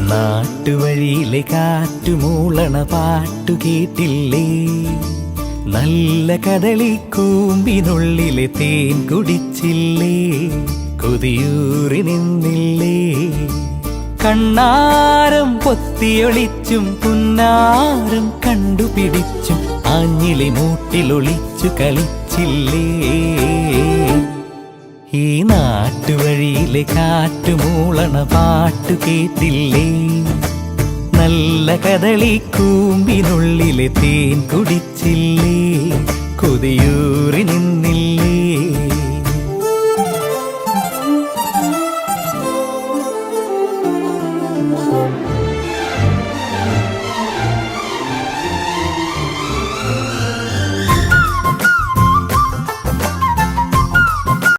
നാട്ടുവഴിയിലെ കാറ്റുമൂളണ പാട്ടു കേട്ടില്ലേ? നല്ല കദളിക്കൂമ്പിനുള്ളിലെ തേൻ കുടിച്ചില്ലേ? കൊതിയൂറി നിന്നില്ലേ? കണ്ണാരം പൊത്തിയൊളിച്ചും പുന്നാരം കണ്ടുപിടിച്ചും ആഞ്ഞിലി മൂട്ടിലൊളിച്ചു കളിച്ചില്ലേ? ഈ നാട്ടുവഴിയിലെ കാറ്റുമൂളണ പാട്ടു കേട്ടില്ലേ? നല്ല കദളിക്കൂമ്പിനുള്ളിലെ തേൻ കുടിച്ചില്ലേ? കൊതിയൂറി നിന്നില്ലേ?